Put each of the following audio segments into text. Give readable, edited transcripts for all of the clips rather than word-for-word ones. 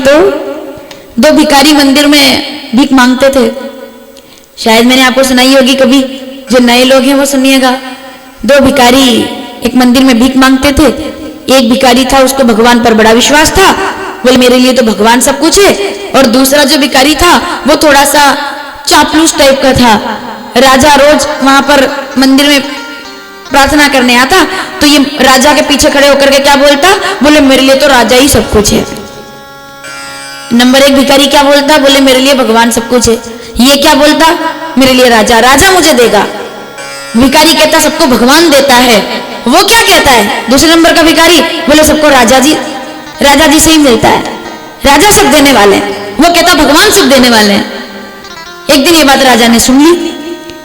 तो दो भिखारी मंदिर में भीख मांगते थे। शायद मैंने आपको सुनाई होगी कभी, जो नए लोग हैं वो सुनिएगा। दो भिखारी एक मंदिर में भीख मांगते थे। एक भिखारी था, उसको भगवान पर बड़ा विश्वास था, बोले मेरे लिए तो भगवान सब कुछ है। और दूसरा जो भिखारी था वो थोड़ा सा चापलूस टाइप का था। राजा रोज वहां पर मंदिर में प्रार्थना करने आता, तो ये राजा के पीछे खड़े होकर के क्या बोलता, बोले मेरे लिए तो राजा ही सब कुछ है। नंबर एक भिखारी क्या बोलता, बोले मेरे लिए भगवान सब कुछ है। ये क्या बोलता, मेरे लिए राजा, राजा मुझे देगा। भिखारी कहता सबको भगवान देता है। वो क्या कहता है दूसरे नंबर का भिखारी, बोले सबको राजा जी से ही मिलता है, राजा सब देने वाले हैं। वो कहता भगवान सब देने वाले हैं। एक दिन ये बात राजा ने सुन ली।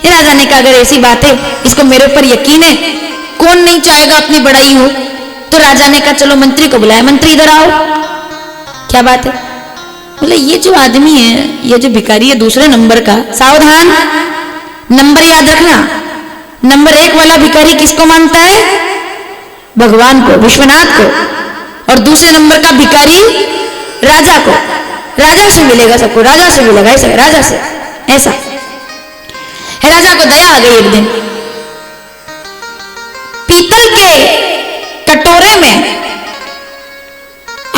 राजा ने कहा अगर ऐसी बात है, इसको मेरे ऊपर यकीन है, कौन नहीं चाहेगा अपनी बड़ाई हो। तो राजा ने कहा चलो मंत्री को बुलाया, मंत्री इधर आओ, क्या बात है। बोले ये जो आदमी है, ये जो भिखारी है दूसरे नंबर का, सावधान नंबर याद रखना, नंबर एक वाला भिखारी किसको मानता है, भगवान को, विश्वनाथ को। और दूसरे नंबर का भिखारी राजा को, राजा से मिलेगा सबको, राजा से मिलेगा, ऐसा राजा से ऐसा। राजा को दया आ गई। एक दिन पीतल के कटोरे में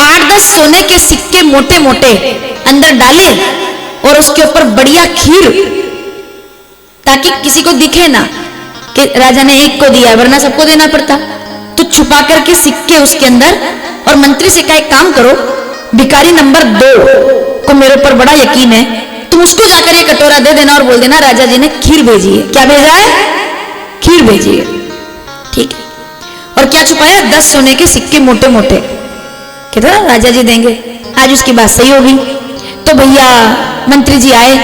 8-10 सोने के सिक्के मोटे मोटे अंदर डाले और उसके ऊपर बढ़िया खीर, ताकि किसी को दिखे ना कि राजा ने एक को दिया, वरना सबको देना पड़ता। तो छुपा करके सिक्के उसके अंदर, और मंत्री से कहा एक काम करो, भिखारी नंबर 2 को मेरे ऊपर बड़ा यकीन है, तुम उसको जाकर ये कटोरा दे देना और बोल देना राजा जी ने खीर भेजी है। क्या भेजा है, खीर भेजी है, ठीक है। और क्या छुपाया, 10 सोने के सिक्के मोटे मोटे, कहते ना राजा जी देंगे, आज उसकी बात सही होगी। तो भैया मंत्री जी आए,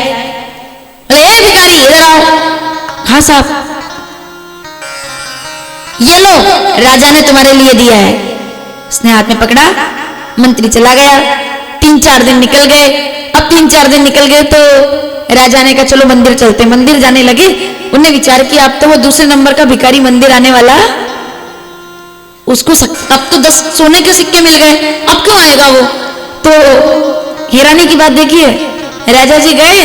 ए भिखारी इधर आओ। हाँ साहब, ये लो राजा ने तुम्हारे लिए दिया है। उसने हाथ में पकड़ा, मंत्री चला गया। 3-4 दिन निकल गए। अब 3-4 दिन निकल गए तो राजा ने कहा चलो मंदिर चलते। मंदिर जाने लगे। उन्हें विचार किया अब तो वो दूसरे नंबर का भिखारी मंदिर आने वाला, उसको अब तो 10 सोने के सिक्के मिल गए, अब क्यों आएगा वो। तो हैरानी की बात देखिए, राजा जी गए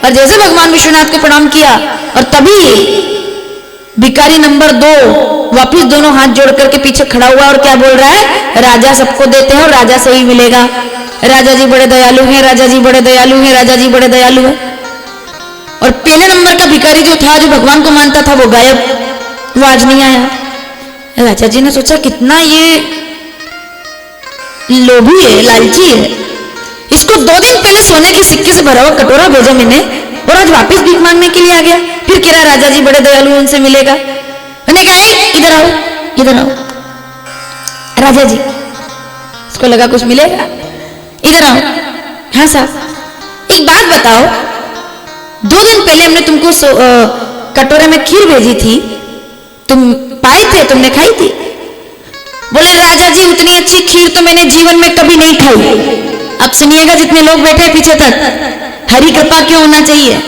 और जैसे भगवान विश्वनाथ को प्रणाम किया, और तभी भिखारी नंबर 2 वापिस दोनों हाथ जोड़ करके पीछे खड़ा हुआ और क्या बोल रहा है, राजा सबको देते हैं और राजा से ही मिलेगा। राजा जी बड़े दयालु हैं, राजा जी बड़े दयालु हैं, राजा जी बड़े दयालु हैं। और पहले नंबर का भिखारी जो था, जो भगवान को मानता था, वो गायब, वो आज नहीं आया। राजा जी ने सोचा कितना ये लोभी है, लालची है, इसको 2 दिन पहले सोने के सिक्के से भरा हुआ कटोरा भेजा मैंने, और आज वापस भीख मांगने के लिए आ गया। फिर कह रहा राजा जी बड़े दयालु, उनसे मिलेगा। मैंने कहा इधर आओ, इधर आओ। राजा जी, इसको लगा कुछ मिलेगा, इधर आओ। हाँ साहब, एक बात बताओ, 2 दिन पहले हमने तुमको कटोरे में खीर भेजी थी, तुम पाए थे, तुमने खाई थी। बोले राजा जी उतनी अच्छी खीर तो मैंने जीवन में कभी नहीं खाई। अब सुनिएगा जितने लोग बैठे पीछे तक, हरी कृपा क्यों होना चाहिए।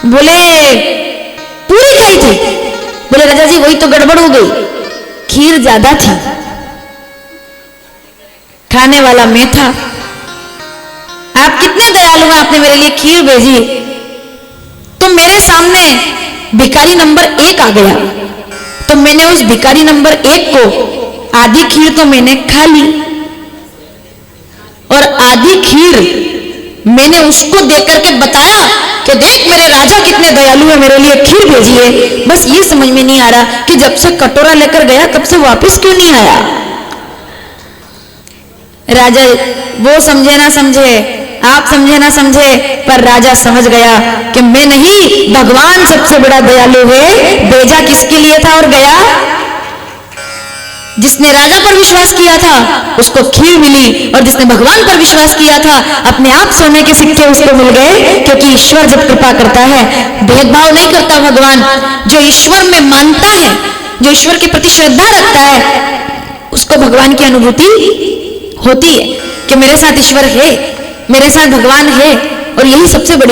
बोले पूरी खाई थी। बोले राजा जी वही तो गड़बड़ हो गई, खीर ज्यादा थी, खाने वाला मैं था। आप कितने दयालु हैं, आपने मेरे लिए खीर भेजी। तो मेरे सामने भिखारी नंबर 1 आ गया, तो मैंने उस भिखारी नंबर 1 को आधी खीर तो मैंने खा ली, और आधी खीर मैंने उसको देकर के बताया कि देख मेरे राजा कितने दयालु है, मेरे लिए खीर भेजी है। बस ये समझ में नहीं आ रहा कि जब से कटोरा लेकर गया तब से वापस क्यों नहीं आया। राजा वो समझे ना समझे, आप समझे ना समझे, पर राजा समझ गया कि मैं नहीं, भगवान सबसे बड़ा दयालु है। भेजा किसके लिए था और गया, जिसने राजा पर विश्वास किया था उसको खीर मिली, और जिसने भगवान पर विश्वास किया था अपने आप सोने के सिक्के उसको मिल गए। क्योंकि ईश्वर जब कृपा करता है, भेदभाव नहीं करता भगवान। जो ईश्वर में मानता है, जो ईश्वर के प्रति श्रद्धा रखता है, उसको भगवान की अनुभूति होती है कि मेरे साथ ईश्वर है, मेरे साथ भगवान है। और यही सबसे बड़ी